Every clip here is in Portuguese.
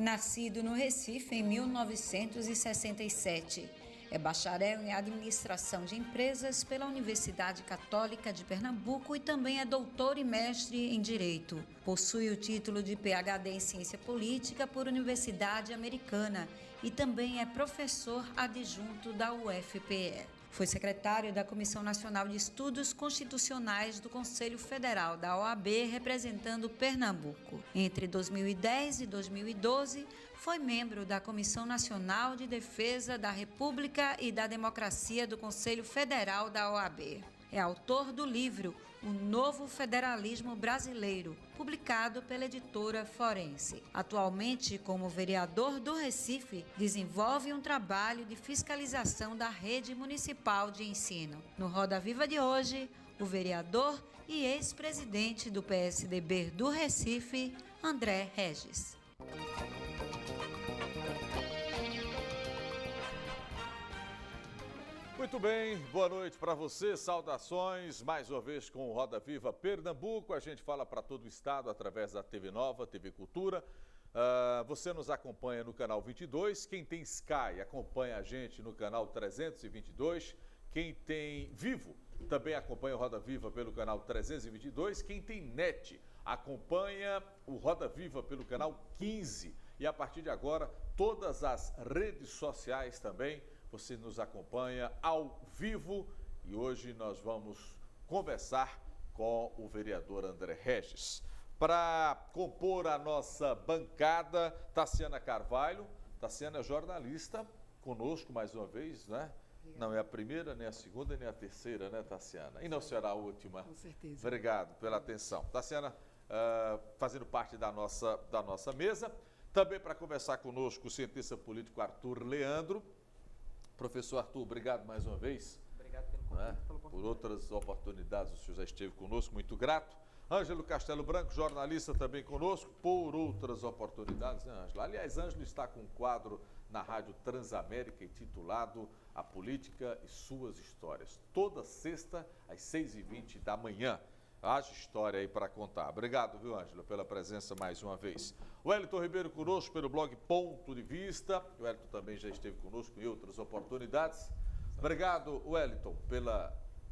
Nascido no Recife em 1967, é bacharel em Administração de Empresas pela Universidade Católica de Pernambuco e também é doutor e mestre em Direito. Possui o título de PhD em Ciência Política por Universidade Americana e também é professor adjunto da UFPE. Foi secretário da Comissão Nacional de Estudos Constitucionais do Conselho Federal da OAB, representando Pernambuco. Entre 2010 e 2012, foi membro da Comissão Nacional de Defesa da República e da Democracia do Conselho Federal da OAB. É autor do livro O Novo Federalismo Brasileiro, publicado pela editora Forense. Atualmente, como vereador do Recife, desenvolve um trabalho de fiscalização da rede municipal de ensino. No Roda Viva de hoje, o vereador e ex-presidente do PSDB do Recife, André Regis. Muito bem, boa noite para você, saudações, mais uma vez com o Roda Viva Pernambuco, a gente fala para todo o estado através da TV Nova, TV Cultura, você nos acompanha no canal 22, quem tem Sky acompanha a gente no canal 322, quem tem Vivo também acompanha o Roda Viva pelo canal 322, quem tem NET acompanha o Roda Viva pelo canal 15 e a partir de agora todas as redes sociais também. Você nos acompanha ao vivo e hoje nós vamos conversar com o vereador André Regis. Para compor a nossa bancada, Tassiana Carvalho. Tassiana é jornalista, conosco mais uma vez, né? Não é a primeira, nem a segunda, nem a terceira, né, Tassiana? E não será a última. Com certeza. Obrigado pela atenção. Tassiana, fazendo parte da nossa mesa. Também para conversar conosco o cientista político Arthur Leandro. Professor Arthur, obrigado mais uma vez. Obrigado pelo convite, pela oportunidade. Por outras oportunidades, o senhor já esteve conosco, muito grato. Ângelo Castelo Branco, jornalista também conosco, por outras oportunidades, né, Ângelo? Aliás, Ângelo está com um quadro na Rádio Transamérica intitulado A Política e Suas Histórias. Toda sexta, às 6h20 da manhã. Haja história aí para contar. Obrigado, viu, Ângelo, pela presença mais uma vez. O Wellington Ribeiro conosco pelo blog Ponto de Vista. O Wellington também já esteve conosco em outras oportunidades. Obrigado, Wellington,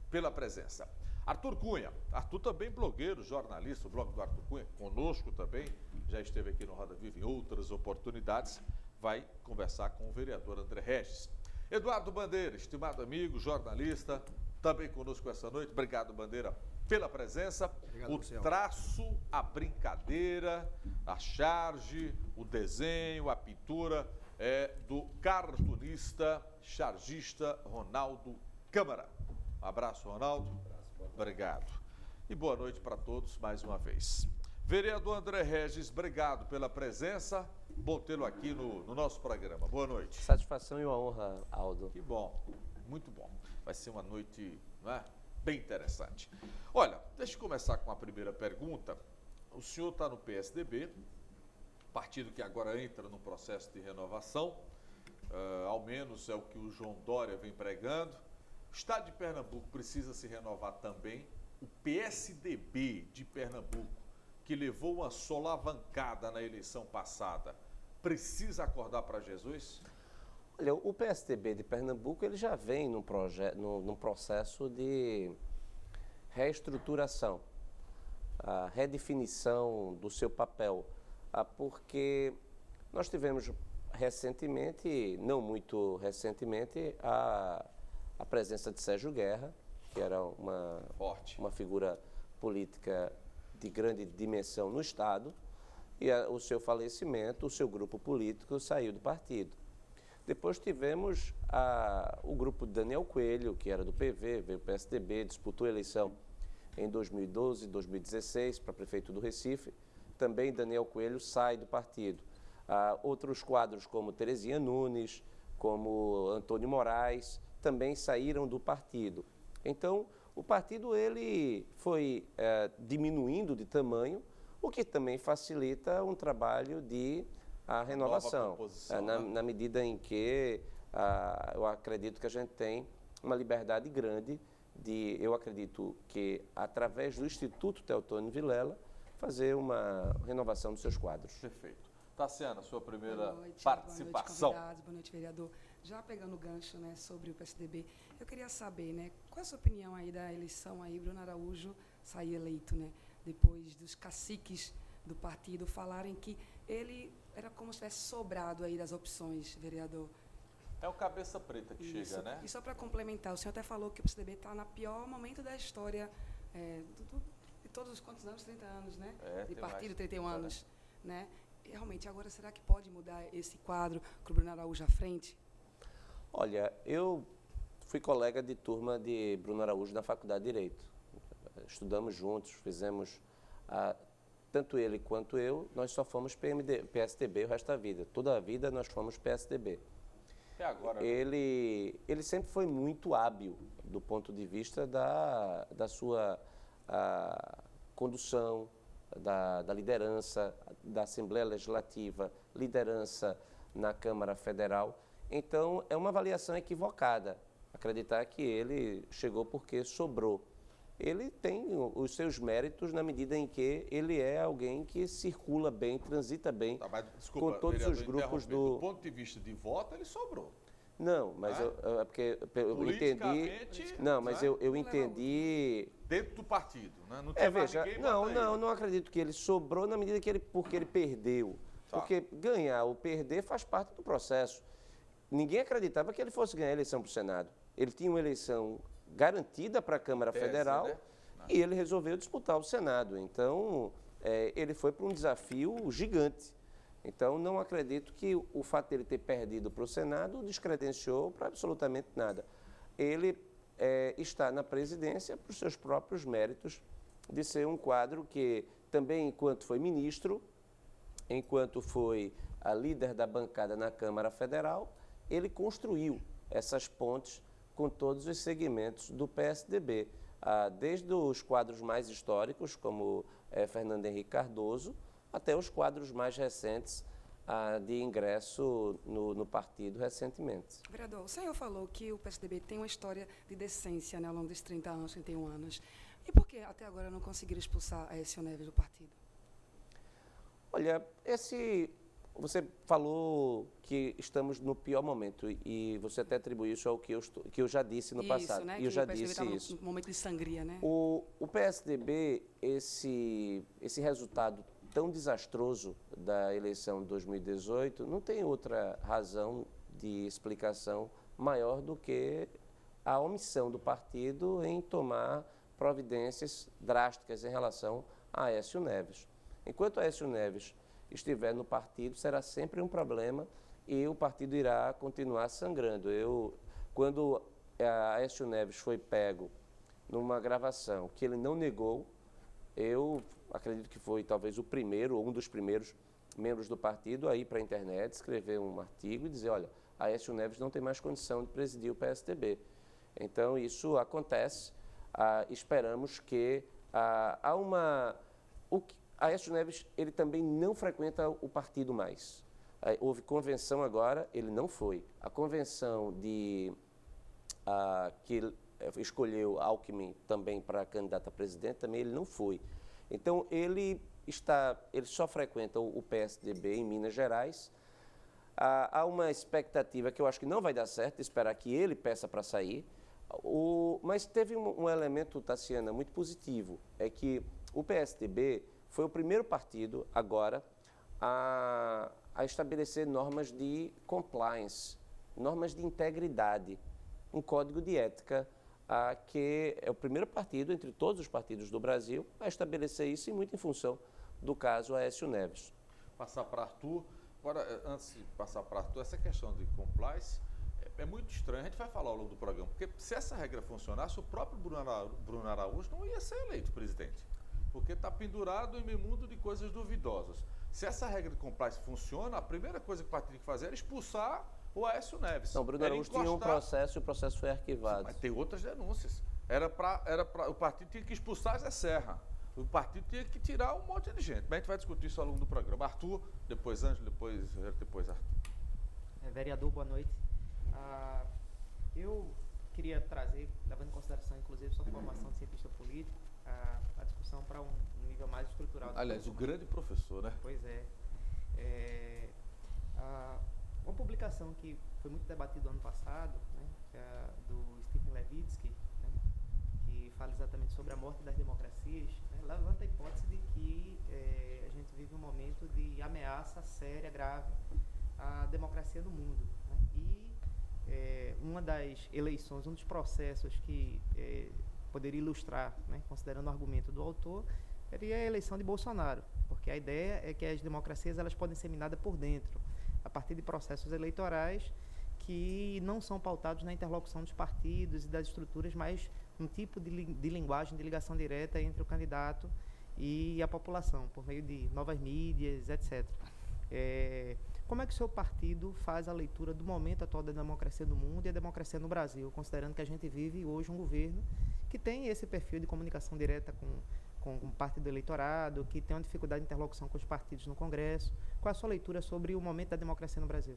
pela presença. Arthur Cunha. Arthur também blogueiro, jornalista, o blog do Arthur Cunha, conosco também. Já esteve aqui no Roda Viva em outras oportunidades. Vai conversar com o vereador André Regis. Eduardo Bandeira, estimado amigo, jornalista, também conosco essa noite. Obrigado, Bandeira, pela presença. Obrigado, o traço, a brincadeira, a charge, o desenho, a pintura é do cartunista, chargista Ronaldo Câmara. Um abraço, Ronaldo. Obrigado. E boa noite para todos mais uma vez. Vereador André Regis, obrigado pela presença. Bom tê-lo aqui no nosso programa. Boa noite. Satisfação e uma honra, Aldo. Que bom, muito bom. Vai ser uma noite, não é? Bem interessante. Olha, deixa eu começar com a primeira pergunta. O senhor está no PSDB, partido que agora entra no processo de renovação, ao menos é o que o João Dória vem pregando. O estado de Pernambuco precisa se renovar também. O PSDB de Pernambuco, que levou uma solavancada na eleição passada, precisa acordar para Jesus? Olha, o PSDB de Pernambuco ele já vem num processo de reestruturação, a redefinição do seu papel, porque nós tivemos recentemente, não muito recentemente, a presença de Sérgio Guerra, que era uma figura política de grande dimensão no Estado, e o seu falecimento, o seu grupo político saiu do partido. Depois tivemos o grupo de Daniel Coelho, que era do PV, veio o PSDB, disputou a eleição em 2012 e 2016 para prefeito do Recife. Também Daniel Coelho sai do partido. Outros quadros como Terezinha Nunes, como Antônio Moraes, também saíram do partido. Então, o partido ele foi diminuindo de tamanho, o que também facilita um trabalho de renovação, na medida em que eu acredito que a gente tem uma liberdade grande eu acredito que, através do Instituto Teotônio Vilela, fazer uma renovação dos seus quadros. Perfeito. Tassiana, sua primeira Boa noite, participação. convidados, boa noite, vereador. Já pegando o gancho, né, sobre o PSDB, eu queria saber, né, qual é a sua opinião aí da eleição aí, Bruno Araújo sair eleito, né, depois dos caciques do partido falarem que ele era como se tivesse sobrado aí das opções, vereador. É o cabeça preta que Isso. chega, né? E só para complementar, o senhor até falou que o PSDB está no pior momento da história de todos os quantos anos? 30 anos, né? De partido, mais, 31 anos, né? E, realmente, agora, será que pode mudar esse quadro com o Bruno Araújo à frente? Olha, eu fui colega de turma de Bruno Araújo na Faculdade de Direito. Estudamos juntos, fizemos, tanto ele quanto eu, nós só fomos PSDB o resto da vida. Toda a vida nós fomos PSDB. Até agora. Ele sempre foi muito hábil do ponto de vista da sua condução, da liderança, da Assembleia Legislativa, liderança na Câmara Federal. Então, é uma avaliação equivocada acreditar que ele chegou porque sobrou. Ele tem os seus méritos na medida em que ele é alguém que circula bem, transita bem desculpa, com todos os grupos do... Do ponto de vista de voto, ele sobrou. Não, mas é porque eu entendi... Não, mas eu entendi... Dentro do partido, né? Não veja, não acredito que ele sobrou na medida que porque ele perdeu. Tá. Porque ganhar ou perder faz parte do processo. Ninguém acreditava que ele fosse ganhar a eleição para o Senado. Ele tinha uma eleição garantida para a Câmara Federal, né? E ele resolveu disputar o Senado. Então, ele foi para um desafio gigante. Então, não acredito que o fato dele ter perdido para o Senado o descredenciou para absolutamente nada. Ele está na presidência por seus próprios méritos de ser um quadro que também, enquanto foi ministro, enquanto foi a líder da bancada na Câmara Federal, ele construiu essas pontes com todos os segmentos do PSDB, desde os quadros mais históricos, como Fernando Henrique Cardoso, até os quadros mais recentes de ingresso no partido recentemente. Vereador, o senhor falou que o PSDB tem uma história de decência, né, ao longo desses 30 anos, 31 anos. E por que até agora não conseguiram expulsar Aécio Neves do partido? Olha, você falou que estamos no pior momento e você até atribuiu isso ao que eu já disse no passado. Né? E eu já disse isso. No momento de sangria, né? O PSDB, esse resultado tão desastroso da eleição de 2018, não tem outra razão de explicação maior do que a omissão do partido em tomar providências drásticas em relação a Aécio Neves. Enquanto Aécio Neves estiver no partido, será sempre um problema e o partido irá continuar sangrando. Quando Aécio Neves foi pego numa gravação que ele não negou, eu acredito que foi talvez o primeiro ou um dos primeiros membros do partido a ir para a internet, escrever um artigo e dizer, olha, Aécio Neves não tem mais condição de presidir o PSDB. Então, isso acontece. Esperamos que Aécio Neves, ele também não frequenta o partido mais. Houve convenção agora, ele não foi. A convenção que escolheu Alckmin também para candidato a presidente, também ele não foi. Então, ele só frequenta o PSDB em Minas Gerais. Há uma expectativa que eu acho que não vai dar certo, esperar que ele peça para sair. Mas teve um elemento, Tassiana, muito positivo, é que o PSDB foi o primeiro partido agora a estabelecer normas de compliance, normas de integridade, um código de ética, que é o primeiro partido, entre todos os partidos do Brasil, a estabelecer isso e muito em função do caso Aécio Neves. Passar para Arthur. Agora, antes de passar para Arthur, essa questão de compliance é muito estranho. A gente vai falar ao longo do programa, porque se essa regra funcionasse, o próprio Bruno Araújo não ia ser eleito presidente, porque está pendurado em meio mundo de coisas duvidosas. Se essa regra de compliance funciona, a primeira coisa que o partido tem que fazer era expulsar o Aécio Neves. Não, Bruno Araújo tinha um processo e o processo foi arquivado. Sim, mas tem outras denúncias. O partido tinha que expulsar Zé Serra. O partido tinha que tirar um monte de gente. Mas a gente vai discutir isso ao longo do programa. Arthur, depois Ângelo, depois Arthur. Vereador, boa noite. Eu queria trazer, levando em consideração, inclusive, sua formação de cientista político, a discussão para um nível mais estrutural. Aliás, o grande professor, né? Pois é. Uma publicação que foi muito debatida ano passado, né, que é do Stephen Levitsky, né, que fala exatamente sobre a morte das democracias, né, levanta a hipótese de que a gente vive um momento de ameaça séria, grave à democracia no mundo. Né, e uma das eleições, um dos processos que poderia ilustrar, né, considerando o argumento do autor, seria a eleição de Bolsonaro, porque a ideia é que as democracias elas podem ser minadas por dentro, a partir de processos eleitorais que não são pautados na interlocução dos partidos e das estruturas, mas um tipo de linguagem de ligação direta entre o candidato e a população, por meio de novas mídias, etc. Como é que o seu partido faz a leitura do momento atual da democracia do mundo e a democracia no Brasil, considerando que a gente vive hoje um governo que tem esse perfil de comunicação direta com parte do eleitorado, que tem uma dificuldade de interlocução com os partidos no Congresso? Qual é a sua leitura sobre o momento da democracia no Brasil?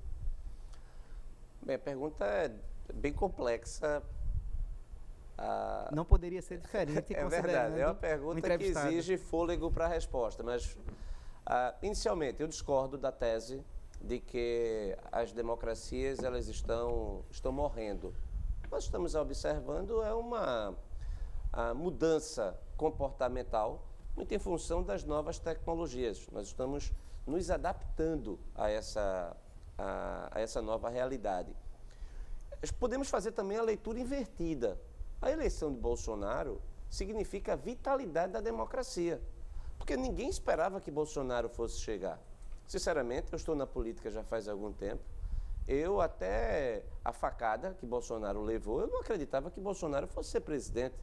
Bem, a pergunta é bem complexa. Não poderia ser diferente, É verdade, é uma pergunta que exige fôlego para a resposta, mas inicialmente eu discordo da tese de que as democracias elas estão morrendo. Nós estamos observando uma mudança comportamental muito em função das novas tecnologias. Nós estamos nos adaptando a essa nova realidade. Podemos fazer também a leitura invertida. A eleição de Bolsonaro significa a vitalidade da democracia, porque ninguém esperava que Bolsonaro fosse chegar. Sinceramente, eu estou na política já faz algum tempo. Eu até a facada que Bolsonaro levou, eu não acreditava que Bolsonaro fosse ser presidente.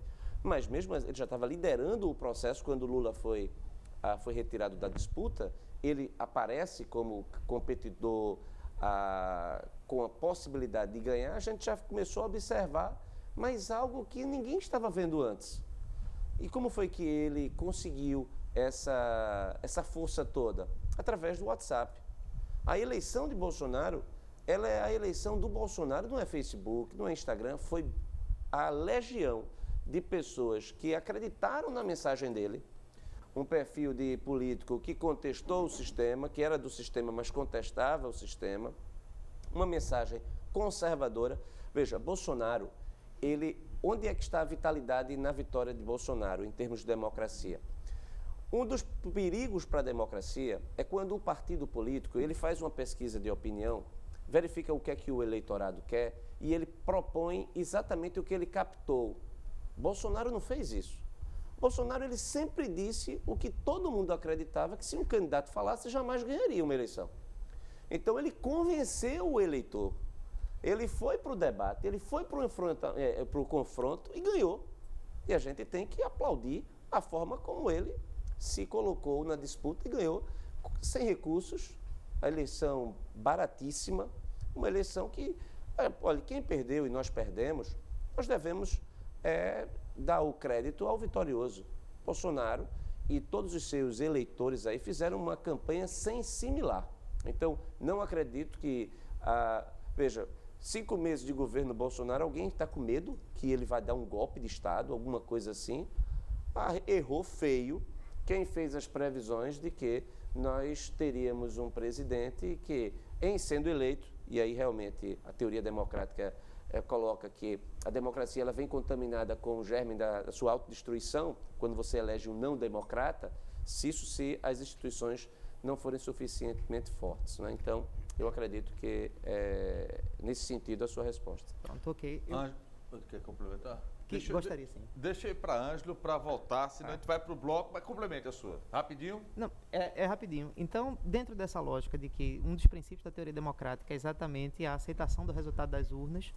Mas mesmo ele já estava liderando o processo quando Lula foi retirado da disputa. Ele aparece como competidor com a possibilidade de ganhar. A gente já começou a observar, mas algo que ninguém estava vendo antes. E como foi que ele conseguiu essa força toda? Através do WhatsApp. A eleição de Bolsonaro, ela é a eleição do Bolsonaro, não é Facebook, não é Instagram, foi a legião de pessoas que acreditaram na mensagem dele, um perfil de político que contestou o sistema, que era do sistema, mas contestava o sistema, uma mensagem conservadora. Veja, Bolsonaro, onde é que está a vitalidade na vitória de Bolsonaro, em termos de democracia? Um dos perigos para a democracia é quando o partido político ele faz uma pesquisa de opinião, verifica o que é que o eleitorado quer e ele propõe exatamente o que ele captou. Bolsonaro não fez isso. Bolsonaro ele sempre disse o que todo mundo acreditava, que se um candidato falasse, jamais ganharia uma eleição. Então ele convenceu o eleitor. Ele foi para o debate, ele foi para o confronto e ganhou. E a gente tem que aplaudir a forma como ele se colocou na disputa e ganhou sem recursos, a eleição baratíssima, uma eleição que, olha, quem perdeu e nós perdemos, nós devemos dar o crédito ao vitorioso. Bolsonaro e todos os seus eleitores aí fizeram uma campanha sem similar. Então, não acredito que, veja, 5 meses de governo Bolsonaro, alguém está com medo que ele vai dar um golpe de Estado, alguma coisa assim. Errou feio quem fez as previsões de que nós teríamos um presidente que, em sendo eleito, e aí realmente a teoria democrática coloca que a democracia ela vem contaminada com o germe da sua autodestruição, quando você elege um não democrata, se as instituições não forem suficientemente fortes. Né? Então, eu acredito que nesse sentido a sua resposta. Pronto, ok. Quer complementar? Gostaria, sim. Deixa aí para Ângelo para voltar, senão a gente vai para o bloco, mas complemente a sua. Rapidinho? Não, é rapidinho. Então, dentro dessa lógica de que um dos princípios da teoria democrática é exatamente a aceitação do resultado das urnas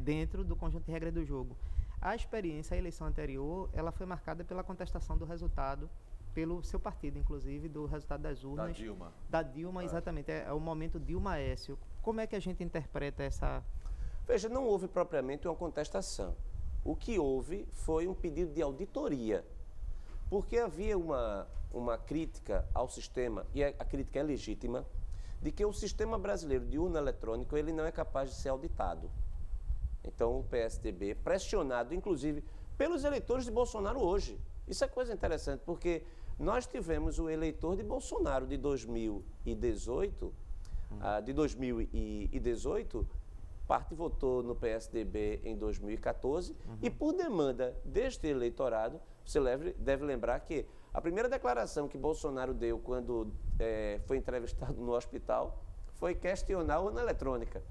dentro do conjunto de regras do jogo. A experiência, a eleição anterior, ela foi marcada pela contestação do resultado pelo seu partido, inclusive, do resultado das urnas. Da Dilma. Da Dilma, exatamente. É o momento Dilma-Aécio. Como é que a gente interpreta essa... Veja, não houve propriamente uma contestação. O que houve foi um pedido de auditoria, porque havia uma crítica ao sistema, e a crítica é legítima, de que o sistema brasileiro de urna eletrônica ele não é capaz de ser auditado. Então, o PSDB, pressionado, inclusive, pelos eleitores de Bolsonaro hoje. Isso é coisa interessante, porque Nós tivemos o eleitor de Bolsonaro de 2018, parte votou no PSDB em 2014 e por demanda deste eleitorado, você deve lembrar que a primeira declaração que Bolsonaro deu quando foi entrevistado no hospital foi questionar a urna eletrônica.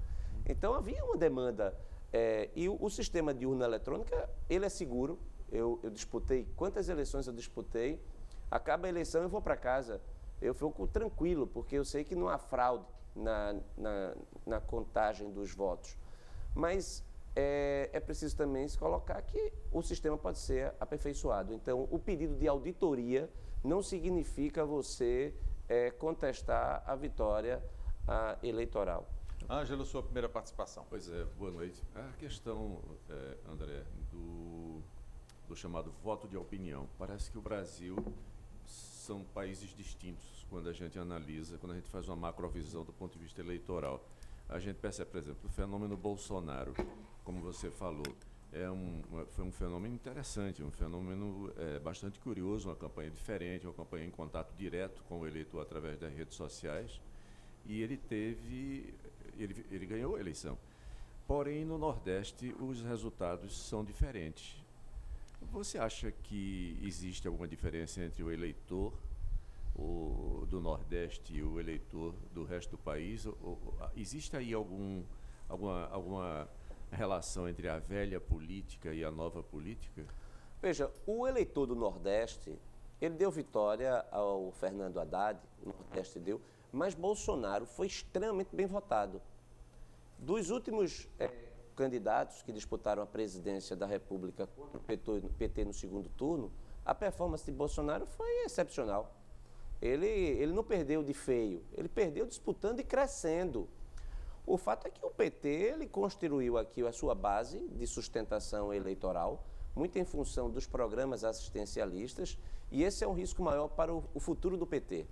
Então havia uma demanda e o sistema de urna eletrônica, ele é seguro. Eu disputei, quantas eleições eu disputei, acaba a eleição eu vou para casa. Eu fico tranquilo, porque eu sei que não há fraude na contagem dos votos. Mas é preciso também se colocar que o sistema pode ser aperfeiçoado. Então, o pedido de auditoria não significa você contestar a vitória eleitoral. Ângelo, sua primeira participação. Pois é, boa noite. A questão, André, do chamado voto de opinião. Parece que o Brasil são países distintos quando a gente analisa, quando a gente faz uma macrovisão do ponto de vista eleitoral. A gente percebe, por exemplo, o fenômeno Bolsonaro, como você falou, foi um fenômeno interessante, um fenômeno bastante curioso, uma campanha diferente, uma campanha em contato direto com o eleitor através das redes sociais, e ele ganhou a eleição. Porém, no Nordeste, os resultados são diferentes. Você acha que existe alguma diferença entre o eleitor do Nordeste e o eleitor do resto do país? Existe aí alguma relação entre a velha política e a nova política? Veja, o eleitor do Nordeste, ele deu vitória ao Fernando Haddad, o Nordeste deu, mas Bolsonaro foi extremamente bem votado. Dos últimos candidatos que disputaram a presidência da República contra o PT no segundo turno, a performance de Bolsonaro foi excepcional. Ele não perdeu de feio, ele perdeu disputando e crescendo. O fato é que o PT ele construiu aqui a sua base de sustentação eleitoral, muito em função dos programas assistencialistas, e esse é um risco maior para o futuro do PT.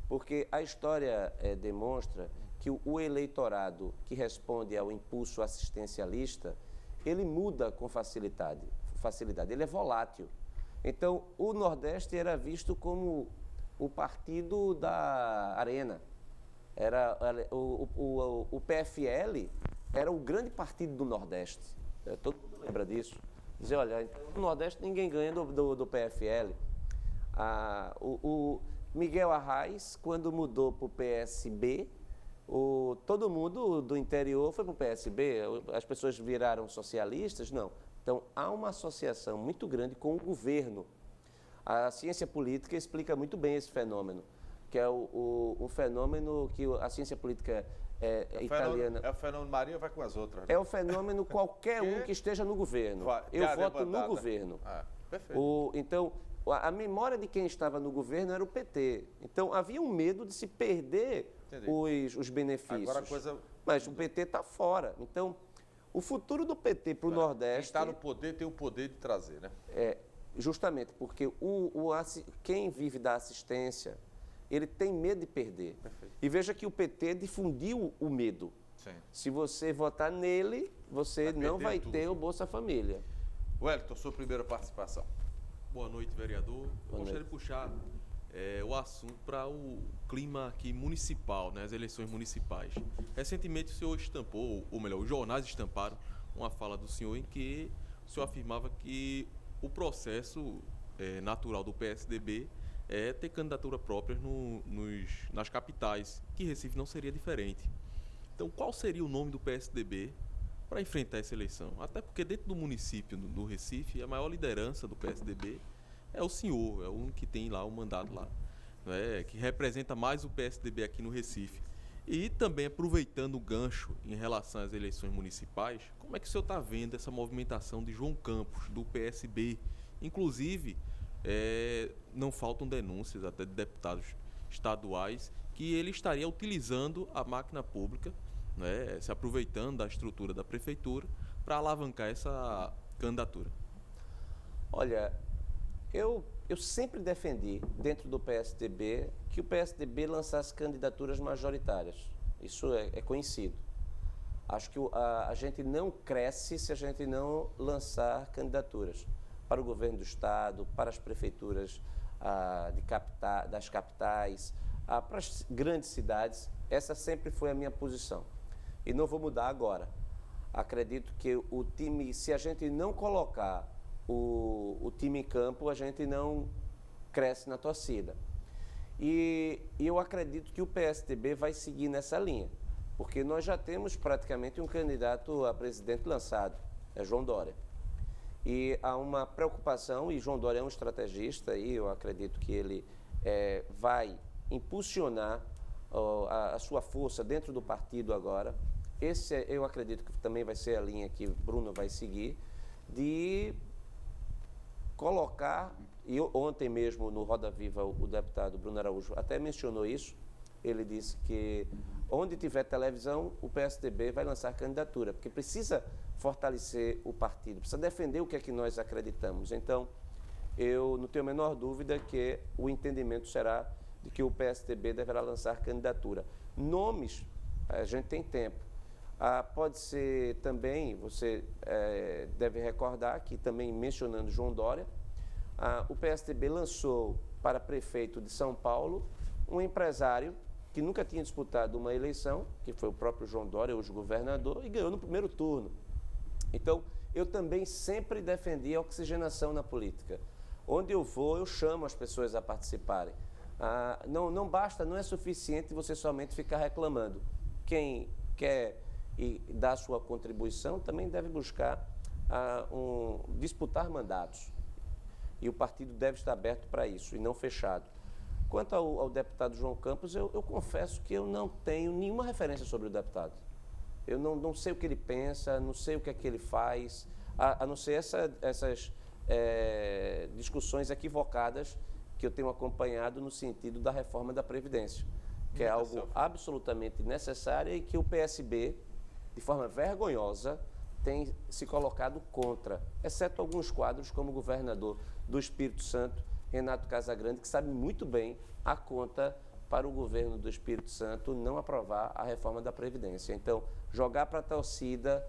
Porque a história demonstra que o eleitorado que responde ao impulso assistencialista, ele muda com facilidade, ele é volátil. Então, o Nordeste era visto como o partido da arena. O PFL era o grande partido do Nordeste. Todo mundo lembra disso. Dizer, olha, então, no Nordeste ninguém ganha do PFL. O Miguel Arraes, quando mudou para o PSB, todo mundo do interior foi para o PSB, as pessoas viraram socialistas? Não. Então, há uma associação muito grande com o governo. A ciência política explica muito bem esse fenômeno, que é o fenômeno que a ciência política italiana... É o fenômeno Maria vai com as outras. É o fenômeno qualquer um que esteja no governo. Eu voto no governo. Perfeito. Então, a memória de quem estava no governo era o PT. Então, havia um medo de se perder os benefícios. Agora a coisa... Mas o PT está fora. Então, o futuro do PT para o Nordeste... Quem está no poder tem o poder de trazer, né? Justamente porque quem vive da assistência, ele tem medo de perder. Perfeito. E veja que o PT difundiu o medo. Sim. Se você votar nele, você não vai ter o Bolsa Família. Wellington, sua primeira participação. Boa noite, vereador. Eu gostaria de puxar o assunto para o clima aqui municipal, né, as eleições municipais. Recentemente o senhor estampou, ou melhor, os jornais estamparam uma fala do senhor em que o senhor afirmava que o processo natural do PSDB é ter candidatura própria nas capitais, que Recife não seria diferente. Então, qual seria o nome do PSDB para enfrentar essa eleição? Até porque dentro do município do Recife, a maior liderança do PSDB é o senhor, é o único que tem lá o mandato lá, né, que representa mais o PSDB aqui no Recife. E também aproveitando o gancho em relação às eleições municipais, como é que o senhor está vendo essa movimentação de João Campos, do PSB? Inclusive, não faltam denúncias até de deputados estaduais que ele estaria utilizando a máquina pública, né, se aproveitando da estrutura da prefeitura para alavancar essa candidatura. Olha, eu sempre defendi, dentro do PSDB, que o PSDB lançasse candidaturas majoritárias. Isso é conhecido. Acho que a gente não cresce se a gente não lançar candidaturas para o governo do Estado, para as prefeituras das capitais para as grandes cidades. Essa sempre foi a minha posição. E não vou mudar agora. Acredito que o time, se a gente não colocar o time em campo, a gente não cresce na torcida. E eu acredito que o PSDB vai seguir nessa linha, porque nós já temos praticamente um candidato a presidente lançado, é João Dória. E há uma preocupação, e João Dória é um estrategista, e eu acredito que ele vai impulsionar a sua força dentro do partido agora. Eu acredito que também vai ser a linha que Bruno vai seguir, de colocar, e ontem mesmo no Roda Viva o deputado Bruno Araújo até mencionou isso, ele disse que onde tiver televisão o PSDB vai lançar candidatura, porque precisa fortalecer o partido, precisa defender o que é que nós acreditamos. Então, eu não tenho a menor dúvida que o entendimento será de que o PSDB deverá lançar candidatura. Nomes, a gente tem tempo. Pode ser também, você deve recordar que também mencionando João Dória, o PSDB lançou para prefeito de São Paulo um empresário que nunca tinha disputado uma eleição, que foi o próprio João Dória, hoje governador, e ganhou no primeiro turno. Então, eu também sempre defendi a oxigenação na política. Onde eu vou, eu chamo as pessoas a participarem. Não basta, não é suficiente você somente ficar reclamando. Quem quer dar sua contribuição também deve buscar disputar mandatos. E o partido deve estar aberto para isso e não fechado. Quanto ao deputado João Campos, eu confesso que eu não tenho nenhuma referência sobre o deputado. Eu não sei o que ele pensa, não sei o que é que ele faz, a não ser essas discussões equivocadas que eu tenho acompanhado no sentido da reforma da Previdência, que é algo absolutamente necessário e que o PSB, de forma vergonhosa, tem se colocado contra, exceto alguns quadros como o governador do Espírito Santo, Renato Casagrande, que sabe muito bem a conta para o governo do Espírito Santo não aprovar a reforma da Previdência. Então, jogar para a torcida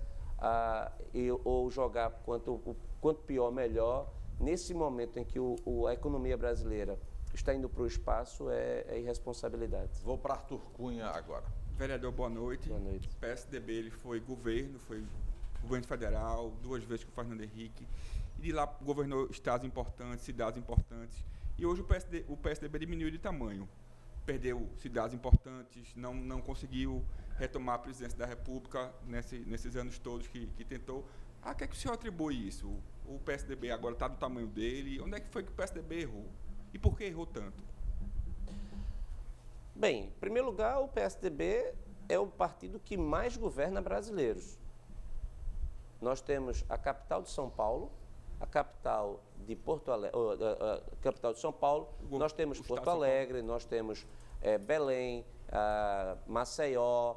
ou jogar quanto pior, melhor, nesse momento em que a economia brasileira está indo para o espaço, é irresponsabilidade. Vou para Arthur Cunha agora. Vereador, boa noite. Boa noite. O PSDB ele foi governo federal, 2 vezes com o Fernando Henrique, e de lá governou estados importantes, cidades importantes, e hoje o PSDB diminuiu de tamanho. Perdeu cidades importantes, não conseguiu retomar a presidência da República nesses anos todos que tentou. A que é que o senhor atribui isso? O PSDB agora está do tamanho dele, onde é que foi que o PSDB errou? E por que errou tanto? Bem, em primeiro lugar, o PSDB é o partido que mais governa brasileiros. Nós temos a capital de São Paulo, a capital de Porto Alegre, capital de São Paulo, nós temos Porto Alegre, nós temos Belém, Maceió,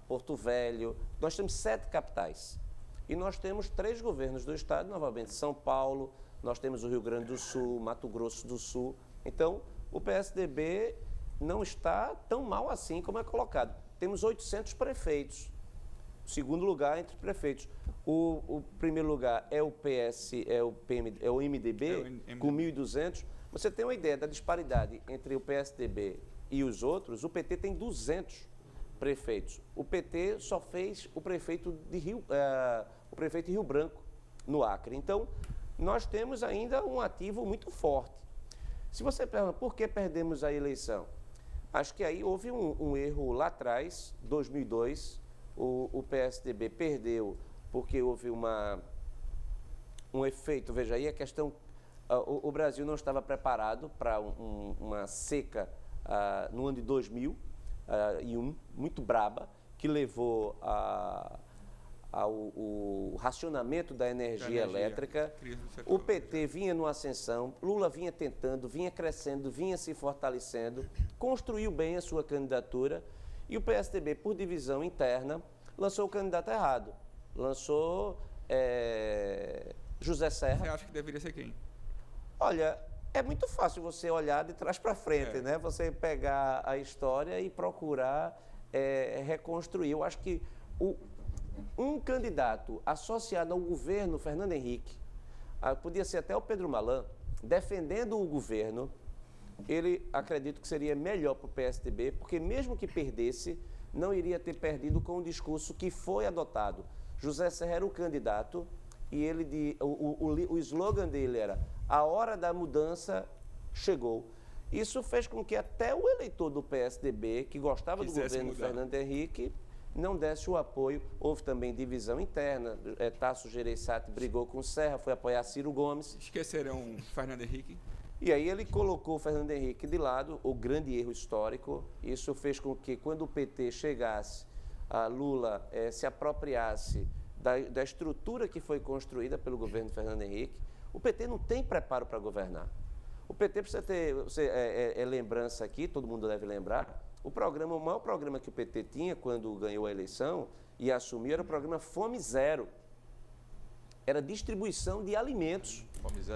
Porto Velho, nós temos 7 capitais. E nós temos 3 governos do estado, novamente São Paulo, nós temos o Rio Grande do Sul, Mato Grosso do Sul. Então, o PSDB não está tão mal assim como é colocado. Temos 800 prefeitos. O segundo lugar entre prefeitos. O primeiro lugar é o MDB, com 1.200. Você tem uma ideia da disparidade entre o PSDB e os outros? O PT tem 200 prefeitos. O PT só fez o prefeito de Rio Branco, no Acre. Então, nós temos ainda um ativo muito forte. Se você pergunta por que perdemos a eleição, acho que aí houve um erro lá atrás, 2002, o PSDB perdeu porque houve um efeito, veja aí a questão, o Brasil não estava preparado para uma seca no ano de 2001, muito braba, que levou ao racionamento da energia elétrica. O PT vinha numa ascensão, Lula vinha tentando, vinha crescendo, vinha se fortalecendo, construiu bem a sua candidatura e o PSDB, por divisão interna, lançou o candidato errado. Lançou José Serra. Você acha que deveria ser quem? Olha, é muito fácil você olhar de trás para frente, né? Você pegar a história e procurar reconstruir. Eu acho que um candidato associado ao governo Fernando Henrique, podia ser até o Pedro Malan, defendendo o governo, ele acredito que seria melhor para o PSDB, porque mesmo que perdesse, não iria ter perdido com o discurso que foi adotado. José Serra era o candidato e o slogan dele era: a hora da mudança chegou. Isso fez com que até o eleitor do PSDB, que gostava do governo Fernando Henrique, não desse o apoio. Houve também divisão interna. Tasso Gereissati brigou com Serra, foi apoiar Ciro Gomes. Esquecerão Fernando Henrique? E aí ele colocou o Fernando Henrique de lado, o grande erro histórico. Isso fez com que, quando o PT chegasse, a Lula se apropriasse da estrutura que foi construída pelo governo Fernando Henrique. O PT não tem preparo para governar. O PT precisa ter lembrança aqui, todo mundo deve lembrar, o maior programa que o PT tinha quando ganhou a eleição e assumiu era o programa Fome Zero. Era distribuição de alimentos.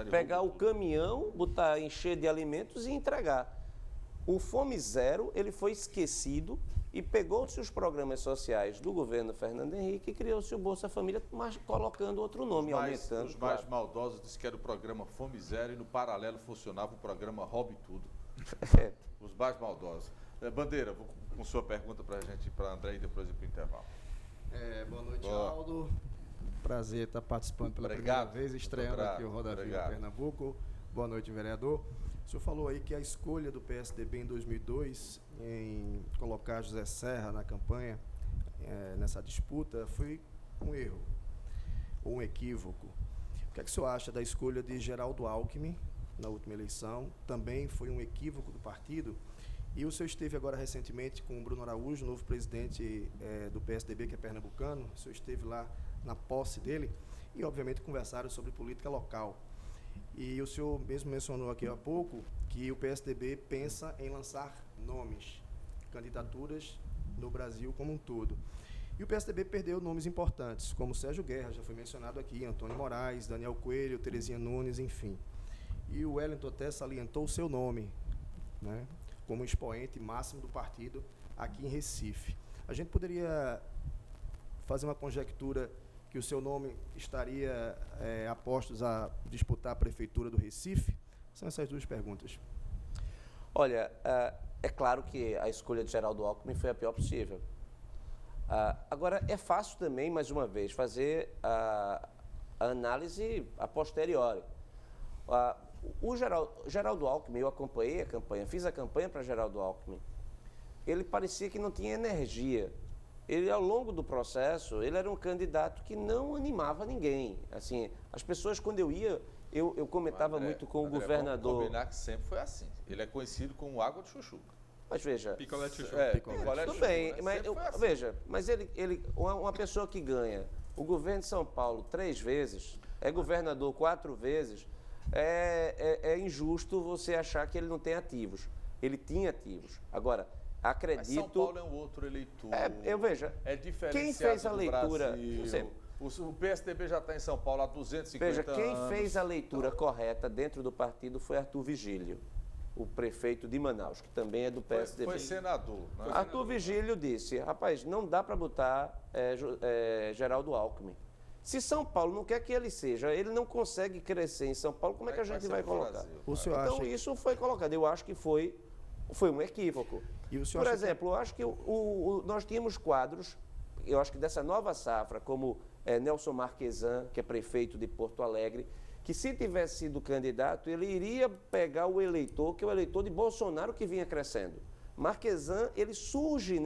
Pegar o caminhão, encher de alimentos e entregar. O Fome Zero, ele foi esquecido e pegou-se os programas sociais do governo Fernando Henrique e criou-se o Bolsa Família, mas colocando outro nome, aumentando. Os mais maldosos disseram que era o programa Fome Zero e no paralelo funcionava o programa Roube Tudo. Os mais maldosos. Bandeira, vou com sua pergunta para a gente, para André, e depois ir para o intervalo. Boa noite, Aldo. Prazer estar participando pela primeira vez, estreando aqui o Roda Viva Pernambuco. Boa noite, vereador. O senhor falou aí que a escolha do PSDB em 2002 em colocar José Serra na campanha, nessa disputa, foi um erro, ou um equívoco. O que é que o senhor acha da escolha de Geraldo Alckmin na última eleição? Também foi um equívoco do partido? E o senhor esteve agora recentemente com o Bruno Araújo, novo presidente do PSDB, que é pernambucano. O senhor esteve lá na posse dele e, obviamente, conversaram sobre política local. E o senhor mesmo mencionou aqui há pouco que o PSDB pensa em lançar nomes, candidaturas no Brasil como um todo. E o PSDB perdeu nomes importantes, como Sérgio Guerra, já foi mencionado aqui, Antônio Moraes, Daniel Coelho, Terezinha Nunes, enfim. E o Wellington até salientou o seu nome, né, como expoente máximo do partido aqui em Recife. A gente poderia fazer uma conjectura que o seu nome estaria apostos a disputar a prefeitura do Recife? São essas duas perguntas. Olha, é claro que a escolha de Geraldo Alckmin foi a pior possível. Agora, é fácil também, mais uma vez, fazer a análise a posteriori. O Geraldo Alckmin, eu acompanhei a campanha, fiz a campanha para Geraldo Alckmin. Ele parecia que não tinha energia. Ele, ao longo do processo, ele era um candidato que não animava ninguém. Assim, as pessoas, quando eu ia, eu comentava muito com o governador. Vamos combinar que sempre foi assim. Ele é conhecido como água de chuchu. Mas veja... Picolé de chuchu. Picolé de tudo chuchu, bem, né? mas Assim. veja, mas uma pessoa que ganha o governo de São Paulo 3 vezes, é governador 4 vezes, é injusto você achar que ele não tem ativos. Ele tinha ativos. Agora, acredito... Mas São Paulo é um outro eleitor. Eu veja, é diferenciado. Quem fez a do leitura... Brasil. O PSDB já está em São Paulo há 250 Veja, anos. quem fez a leitura correta dentro do partido foi Arthur Vigílio, o prefeito de Manaus, que também é do PSDB. Foi senador. Né? Arthur Vigílio disse, rapaz, não dá para botar Geraldo Alckmin. Se São Paulo não quer que ele seja, ele não consegue crescer em São Paulo, como é que a gente vai colocar? Então, isso foi colocado. Eu acho que foi um equívoco. Por exemplo, eu acho que nós tínhamos quadros, eu acho que dessa nova safra, como Nelson Marquesan, que é prefeito de Porto Alegre, que se tivesse sido candidato, ele iria pegar o eleitor, que é o eleitor de Bolsonaro que vinha crescendo. Marquesan, ele surge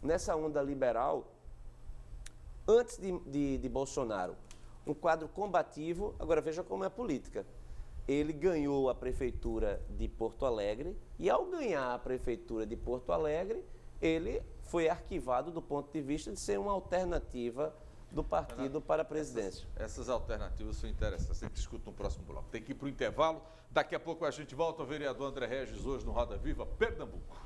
nessa onda liberal antes de Bolsonaro. Um quadro combativo, agora veja como é a política. Ele ganhou a prefeitura de Porto Alegre e, ao ganhar a prefeitura de Porto Alegre, ele foi arquivado do ponto de vista de ser uma alternativa do partido para a presidência. Essas alternativas são interessantes. A gente discute no próximo bloco. Tem que ir para o intervalo. Daqui a pouco a gente volta. O vereador André Regis, hoje no Roda Viva Pernambuco.